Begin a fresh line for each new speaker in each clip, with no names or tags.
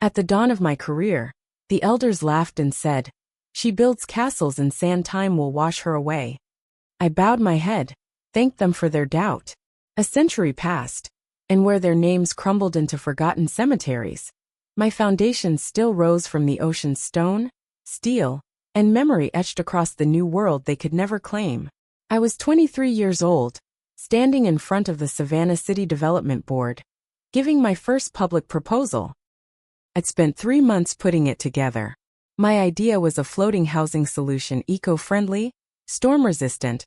At the dawn of my career, the elders laughed and said, "She builds castles and sand, time will wash her away." I bowed my head, thanked them for their doubt. A century passed, and where their names crumbled into forgotten cemeteries, my foundations still rose from the ocean's stone, steel, and memory etched across the new world they could never claim. I was 23 years old, standing in front of the Savannah City Development Board, giving my first public proposal. I'd spent 3 months putting it together. My idea was a floating housing solution, eco-friendly, storm-resistant,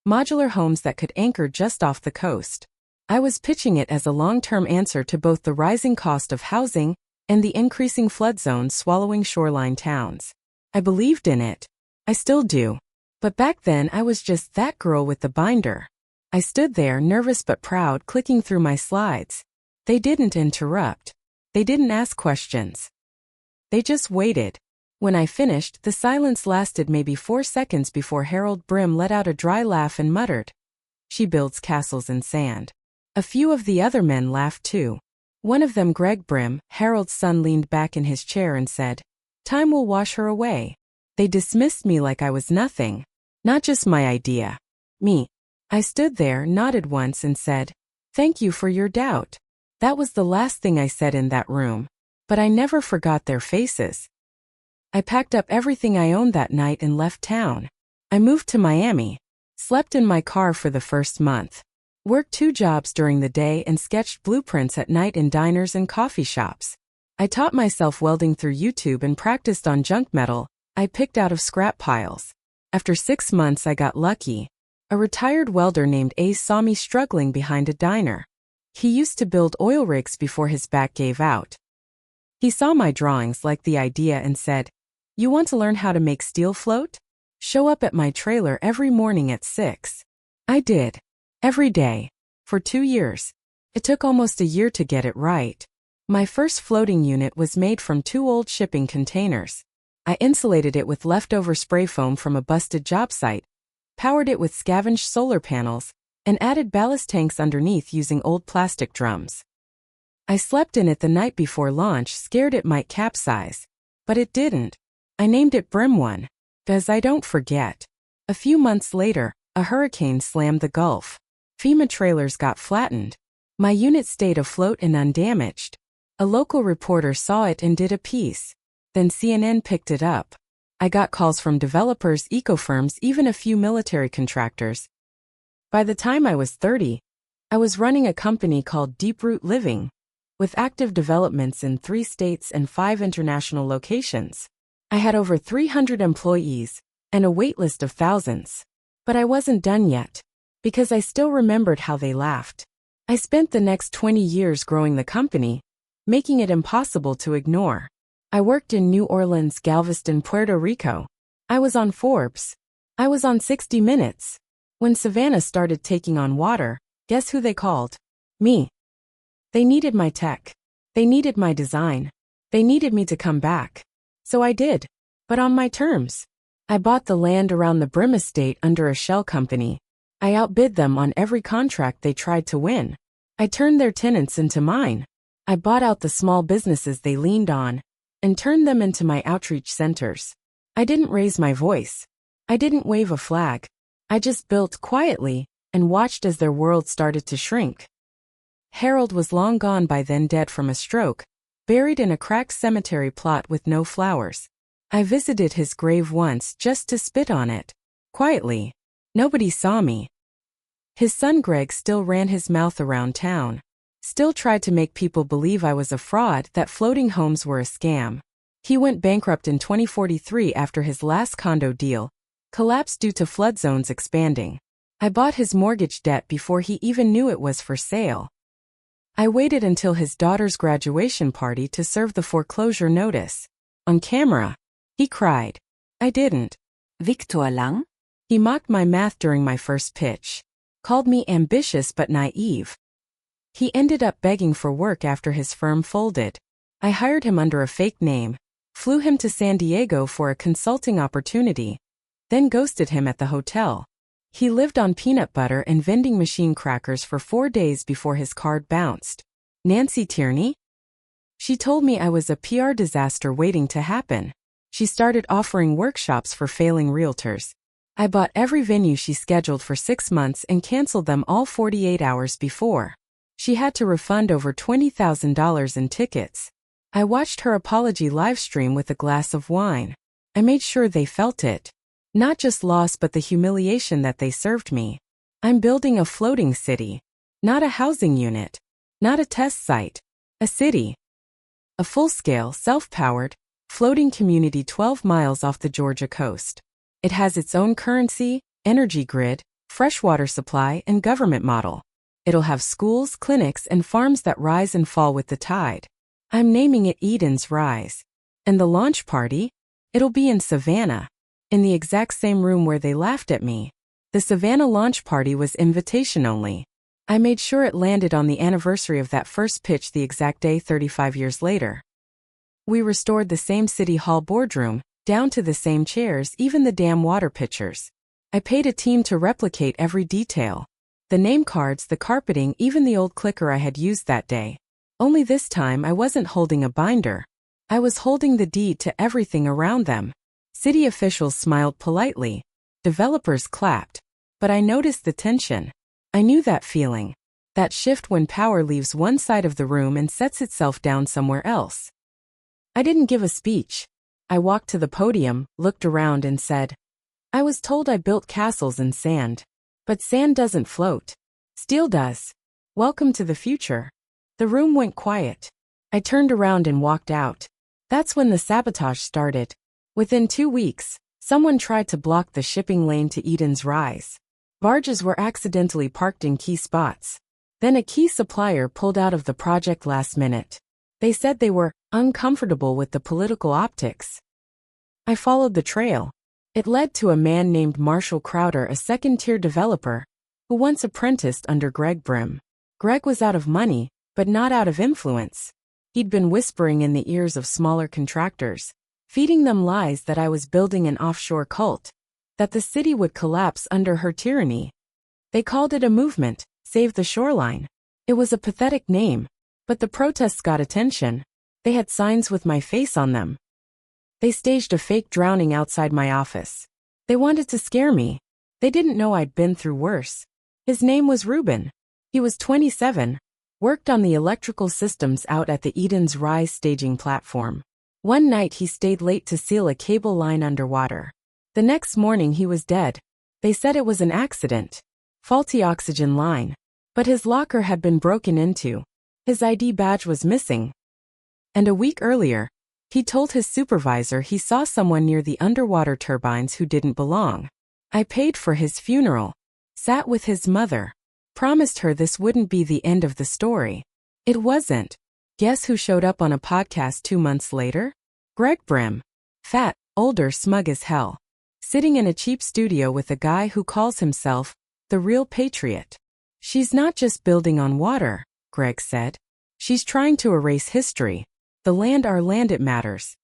modular homes that could anchor just off the coast. I was pitching it as a long-term answer to both the rising cost of housing and the increasing flood zones swallowing shoreline towns. I believed in it. I still do. But back then I was just that girl with the binder. I stood there, nervous but proud, clicking through my slides. They didn't interrupt. They didn't ask questions. They just waited. When I finished, the silence lasted maybe 4 seconds before Harold Brim let out a dry laugh and muttered, "She builds castles in sand." A few of the other men laughed too. One of them, Greg Brim, Harold's son, leaned back in his chair and said, "Time will wash her away." They dismissed me like I was nothing. Not just my idea. Me. I stood there, nodded once and said, "Thank you for your doubt." That was the last thing I said in that room. But I never forgot their faces. I packed up everything I owned that night and left town. I moved to Miami, slept in my car for the first month, worked 2 jobs during the day and sketched blueprints at night in diners and coffee shops. I taught myself welding through YouTube and practiced on junk metal I picked out of scrap piles. After 6 months I got lucky. A retired welder named Ace saw me struggling behind a diner. He used to build oil rigs before his back gave out. He saw my drawings, liked the idea and said, "You want to learn how to make steel float? Show up at my trailer every morning at 6. I did. Every day. For 2 years. It took almost a year to get it right. My first floating unit was made from 2 old shipping containers. I insulated it with leftover spray foam from a busted job site, powered it with scavenged solar panels, and added ballast tanks underneath using old plastic drums. I slept in it the night before launch, scared it might capsize. But it didn't. I named it Brim 1. 'Cause I don't forget. A few months later, a hurricane slammed the Gulf. FEMA trailers got flattened. My unit stayed afloat and undamaged. A local reporter saw it and did a piece. Then CNN picked it up. I got calls from developers, eco-firms, even a few military contractors. By the time I was 30, I was running a company called Deep Root Living, with active developments in 3 states and 5 international locations. I had over 300 employees, and a wait list of thousands. But I wasn't done yet, because I still remembered how they laughed. I spent the next 20 years growing the company, making it impossible to ignore. I worked in New Orleans, Galveston, Puerto Rico. I was on Forbes. I was on 60 Minutes. When Savannah started taking on water, guess who they called? Me. They needed my tech. They needed my design. They needed me to come back. So I did. But on my terms. I bought the land around the Brim estate under a shell company. I outbid them on every contract they tried to win. I turned their tenants into mine. I bought out the small businesses they leaned on and turned them into my outreach centers. I didn't raise my voice. I didn't wave a flag. I just built quietly and watched as their world started to shrink. Harold was long gone by then, dead from a stroke, buried in a cracked cemetery plot with no flowers. I visited his grave once just to spit on it. Quietly. Nobody saw me. His son Greg still ran his mouth around town. Still tried to make people believe I was a fraud, that floating homes were a scam. He went bankrupt in 2043 after his last condo deal collapsed due to flood zones expanding. I bought his mortgage debt before he even knew it was for sale. I waited until his daughter's graduation party to serve the foreclosure notice. On camera. He cried. I didn't.
Victor Lang?
He mocked my math during my first pitch. Called me ambitious but naive. He ended up begging for work after his firm folded. I hired him under a fake name, flew him to San Diego for a consulting opportunity, then ghosted him at the hotel. He lived on peanut butter and vending machine crackers for 4 days before his card bounced. Nancy Tierney? She told me I was a PR disaster waiting to happen. She started offering workshops for failing realtors. I bought every venue she scheduled for 6 months and canceled them all 48 hours before. She had to refund over $20,000 in tickets. I watched her apology livestream with a glass of wine. I made sure they felt it. Not just loss but the humiliation that they served me. I'm building a floating city. Not a housing unit. Not a test site. A city. A full-scale, self-powered, floating community 12 miles off the Georgia coast. It has its own currency, energy grid, freshwater supply, and government model. It'll have schools, clinics, and farms that rise and fall with the tide. I'm naming it Eden's Rise. And the launch party? It'll be in Savannah. In the exact same room where they laughed at me. The Savannah launch party was invitation only. I made sure it landed on the anniversary of that first pitch the exact day 35 years later. We restored the same City Hall boardroom, down to the same chairs, even the damn water pitchers. I paid a team to replicate every detail. The name cards, the carpeting, even the old clicker I had used that day. Only this time I wasn't holding a binder. I was holding the deed to everything around them. City officials smiled politely. Developers clapped. But I noticed the tension. I knew that feeling. That shift when power leaves one side of the room and sets itself down somewhere else. I didn't give a speech. I walked to the podium, looked around and said, I was told I built castles in sand. But sand doesn't float. Steel does. Welcome to the future. The room went quiet. I turned around and walked out. That's when the sabotage started. Within 2 weeks, someone tried to block the shipping lane to Eden's Rise. Barges were accidentally parked in key spots. Then a key supplier pulled out of the project last minute. They said they were uncomfortable with the political optics. I followed the trail. It led to a man named Marshall Crowder, a second-tier developer, who once apprenticed under Greg Brim. Greg was out of money, but not out of influence. He'd been whispering in the ears of smaller contractors, feeding them lies that I was building an offshore cult, that the city would collapse under her tyranny. They called it a movement, Save the Shoreline. It was a pathetic name, but the protests got attention. They had signs with my face on them. They staged a fake drowning outside my office. They wanted to scare me. They didn't know I'd been through worse. His name was Ruben. He was 27, worked on the electrical systems out at the Eden's Rise staging platform. One night he stayed late to seal a cable line underwater. The next morning he was dead. They said it was an accident. Faulty oxygen line. But his locker had been broken into. His ID badge was missing. And a week earlier, he told his supervisor he saw someone near the underwater turbines who didn't belong. I paid for his funeral. Sat with his mother. Promised her this wouldn't be the end of the story. It wasn't. Guess who showed up on a podcast 2 months later? Greg Brim. Fat, older, smug as hell. Sitting in a cheap studio with a guy who calls himself the real patriot. She's not just building on water, Greg said. She's trying to erase history. The land, our land, it matters.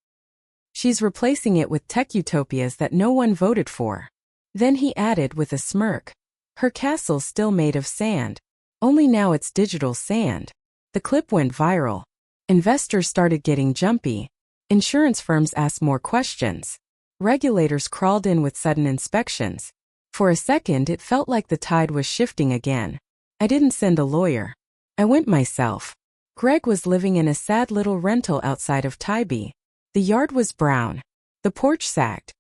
She's replacing it with tech utopias that no one voted for. Then he added with a smirk. Her castle's still made of sand. Only now it's digital sand. The clip went viral. Investors started getting jumpy. Insurance firms asked more questions. Regulators crawled in with sudden inspections. For a second it felt like the tide was shifting again. I didn't send a lawyer. I went myself. Greg was living in a sad little rental outside of Tybee. The yard was brown. The porch sagged.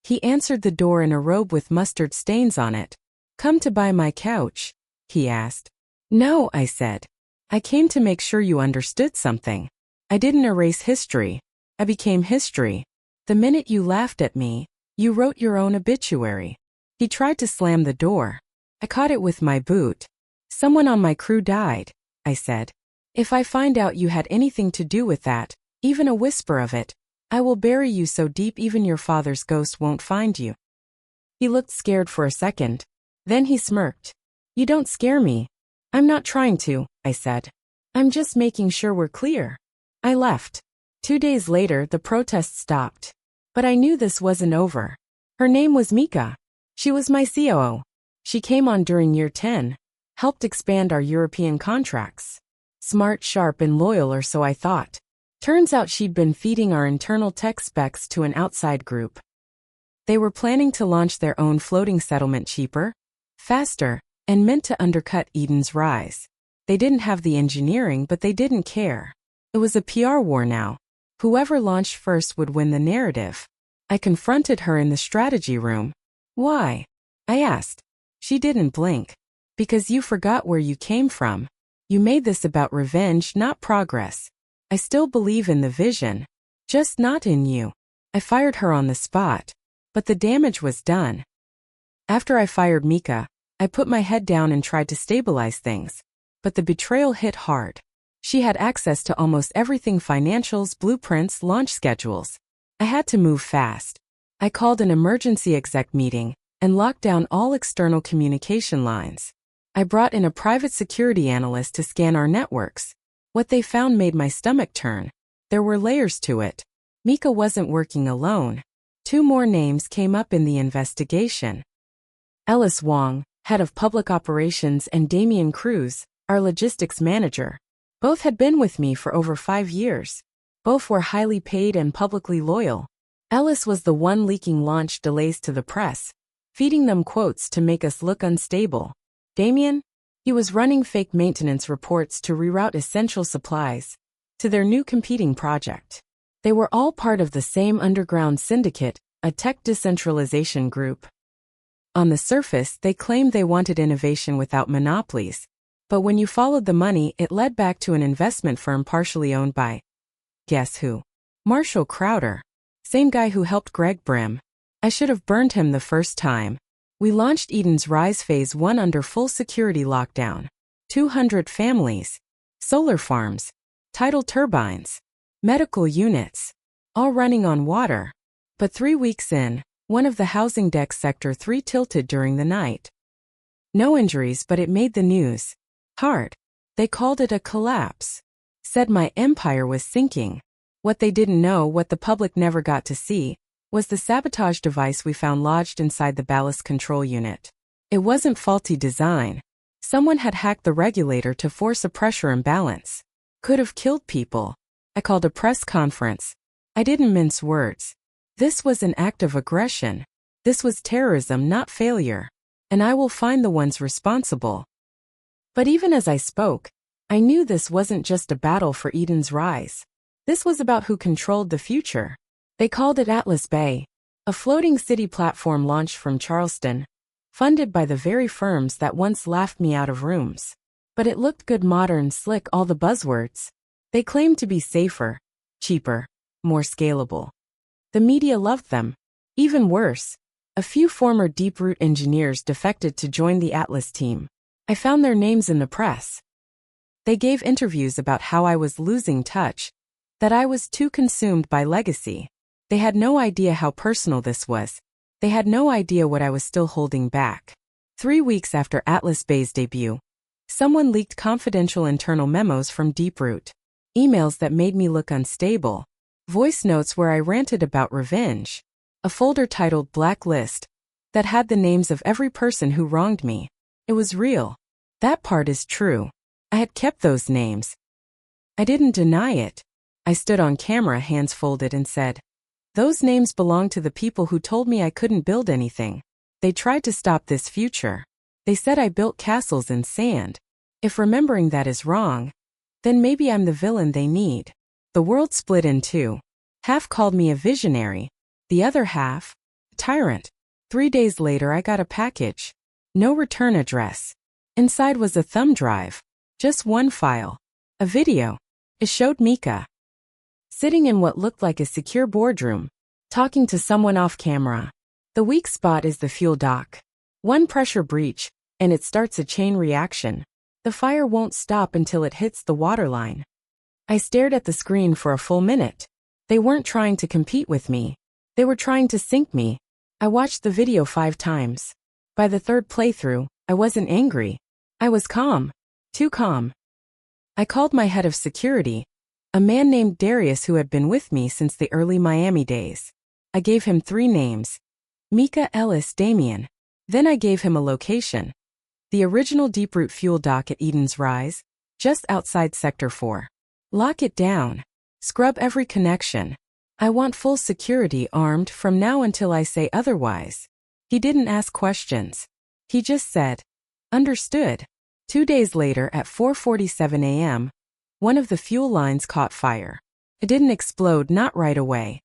He answered the door in a robe with mustard stains on it. Come to buy my couch? He asked. No, I said. I came to make sure you understood something. I didn't erase history. I became history. The minute you laughed at me, you wrote your own obituary. He tried to slam the door. I caught it with my boot. Someone on my crew died, I said. If I find out you had anything to do with that, even a whisper of it, I will bury you so deep even your father's ghost won't find you. He looked scared for a second. Then he smirked. You don't scare me. I'm not trying to, I said. I'm just making sure we're clear. I left. 2 days later, the protests stopped. But I knew this wasn't over. Her name was Mika. She was my COO. She came on during year 10, helped expand our European contracts. Smart, sharp, and loyal, or so I thought. Turns out she'd been feeding our internal tech specs to an outside group. They were planning to launch their own floating settlement cheaper, faster, and meant to undercut Eden's rise. They didn't have the engineering, but they didn't care. It was a PR war now. Whoever launched first would win the narrative. I confronted her in the strategy room. Why? I asked. She didn't blink. Because you forgot where you came from. You made this about revenge, not progress. I still believe in the vision. Just not in you. I fired her on the spot. But the damage was done. After I fired Mika, I put my head down and tried to stabilize things. But the betrayal hit hard. She had access to almost everything: financials, blueprints, launch schedules. I had to move fast. I called an emergency exec meeting and locked down all external communication lines. I brought in a private security analyst to scan our networks. What they found made my stomach turn. There were layers to it. Mika wasn't working alone. 2 more names came up in the investigation. Ellis Wong, head of public operations, and Damian Cruz, our logistics manager. Both had been with me for over 5 years. Both were highly paid and publicly loyal. Ellis was the one leaking launch delays to the press, feeding them quotes to make us look unstable. Damian? He was running fake maintenance reports to reroute essential supplies to their new competing project. They were all part of the same underground syndicate, a tech decentralization group. On the surface, they claimed they wanted innovation without monopolies. But when you followed the money, it led back to an investment firm partially owned by, guess who? Marshall Crowder. Same guy who helped Greg Brim. I should have burned him the first time. We launched Eden's Rise Phase 1 under full security lockdown. 200 families. Solar farms. Tidal turbines. Medical units. All running on water. But 3 weeks in, one of the housing decks Sector 3 tilted during the night. No injuries, but it made the news. Hard. They called it a collapse. Said my empire was sinking. What they didn't know, what the public never got to see, was the sabotage device we found lodged inside the ballast control unit. It wasn't faulty design. Someone had hacked the regulator to force a pressure imbalance. Could have killed people. I called a press conference. I didn't mince words. This was an act of aggression. This was terrorism, not failure. And I will find the ones responsible. But even as I spoke, I knew this wasn't just a battle for Eden's rise. This was about who controlled the future. They called it Atlas Bay, a floating city platform launched from Charleston, funded by the very firms that once laughed me out of rooms. But it looked good, modern, slick, all the buzzwords. They claimed to be safer, cheaper, more scalable. The media loved them. Even worse, a few former Deep-Root engineers defected to join the Atlas team. I found their names in the press. They gave interviews about how I was losing touch, that I was too consumed by legacy. They had no idea how personal this was. They had no idea what I was still holding back. 3 weeks after Atlas Bay's debut, someone leaked confidential internal memos from Deep-Root. Emails that made me look unstable. Voice notes where I ranted about revenge. A folder titled Blacklist that had the names of every person who wronged me. It was real. That part is true. I had kept those names. I didn't deny it. I stood on camera, hands folded, and said, those names belong to the people who told me I couldn't build anything. They tried to stop this future. They said I built castles in sand. If remembering that is wrong, then maybe I'm the villain they need. The world split in two. Half called me a visionary. The other half, a tyrant. 3 days later I got a package. No return address. Inside was a thumb drive. Just one file. A video. It showed Mika sitting in what looked like a secure boardroom, talking to someone off camera. The weak spot is the fuel dock. One pressure breach, and it starts a chain reaction. The fire won't stop until it hits the waterline. I stared at the screen for a full minute. They weren't trying to compete with me. They were trying to sink me. I watched the video 5 times. By the 3rd playthrough, I wasn't angry. I was calm. Too calm. I called my head of security, a man named Darius who had been with me since the early Miami days. I gave him 3 names. Mika, Ellis, Damian. Then I gave him a location. The original Deep-Root fuel dock at Eden's Rise, just outside Sector 4. Lock it down. Scrub every connection. I want full security armed from now until I say otherwise. He didn't ask questions. He just said, understood. 2 days later at 4:47 a.m., one of the fuel lines caught fire. It didn't explode, not right away.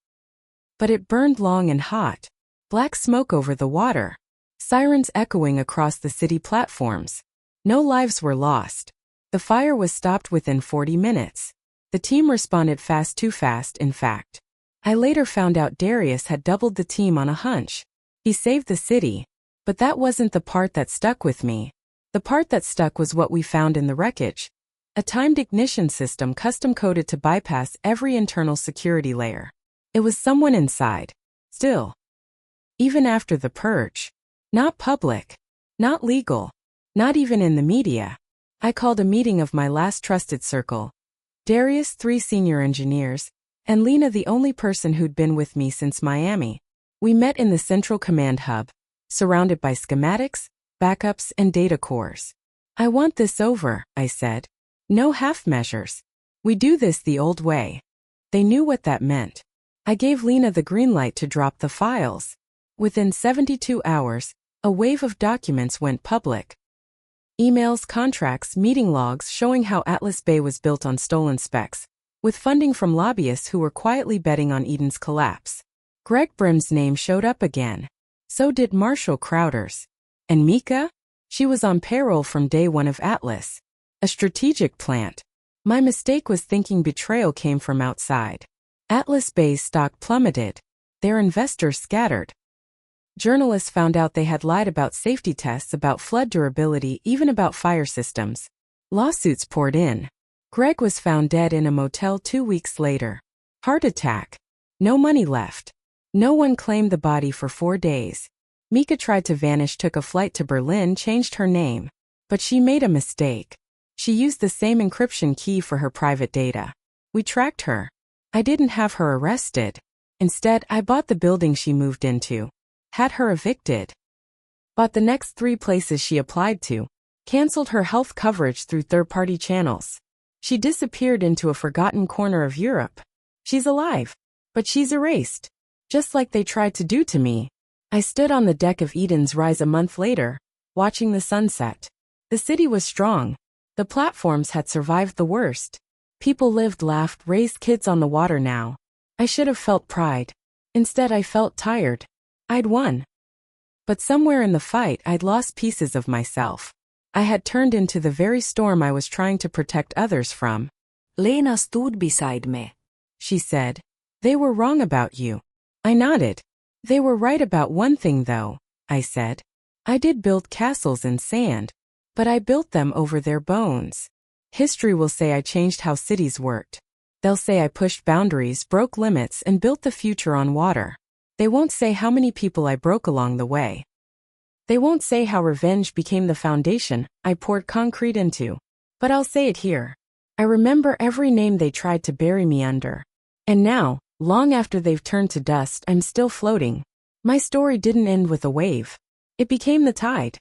But it burned long and hot. Black smoke over the water. Sirens echoing across the city platforms. No lives were lost. The fire was stopped within 40 minutes. The team responded fast, too fast, in fact. I later found out Darius had doubled the team on a hunch. He saved the city. But that wasn't the part that stuck with me. The part that stuck was what we found in the wreckage. A timed ignition system custom-coded to bypass every internal security layer. It was someone inside. Still. Even after the purge. Not public. Not legal. Not even in the media. I called a meeting of my last trusted circle. Darius, 3 senior engineers, and Lena, the only person who'd been with me since Miami. We met in the central command hub, surrounded by schematics, backups, and data cores. I want this over, I said. No half measures. We do this the old way. They knew what that meant. I gave Lena the green light to drop the files. Within 72 hours, a wave of documents went public. Emails, contracts, meeting logs showing how Atlas Bay was built on stolen specs, with funding from lobbyists who were quietly betting on Eden's collapse. Greg Brim's name showed up again. So did Marshall Crowder's. And Mika? She was on payroll from day one of Atlas. A strategic plant. My mistake was thinking betrayal came from outside. Atlas Bay's stock plummeted. Their investors scattered. Journalists found out they had lied about safety tests, about flood durability, even about fire systems. Lawsuits poured in. Greg was found dead in a motel 2 weeks later. Heart attack. No money left. No one claimed the body for 4 days. Mika tried to vanish, took a flight to Berlin, changed her name. But she made a mistake. She used the same encryption key for her private data. We tracked her. I didn't have her arrested. Instead, I bought the building she moved into. Had her evicted. Bought the next 3 places she applied to. Cancelled her health coverage through third-party channels. She disappeared into a forgotten corner of Europe. She's alive. But she's erased. Just like they tried to do to me. I stood on the deck of Eden's Rise a month later, watching the sunset. The city was strong. The platforms had survived the worst. People lived, laughed, raised kids on the water now. I should have felt pride. Instead, I felt tired. I'd won. But somewhere in the fight, I'd lost pieces of myself. I had turned into the very storm I was trying to protect others from.
Lena stood beside me.
She said, "They were wrong about you." I nodded. "They were right about one thing though," I said. "I did build castles in sand. But I built them over their bones. History will say I changed how cities worked. They'll say I pushed boundaries, broke limits, and built the future on water. They won't say how many people I broke along the way. They won't say how revenge became the foundation I poured concrete into. But I'll say it here. I remember every name they tried to bury me under. And now, long after they've turned to dust, I'm still floating. My story didn't end with a wave. It became the tide.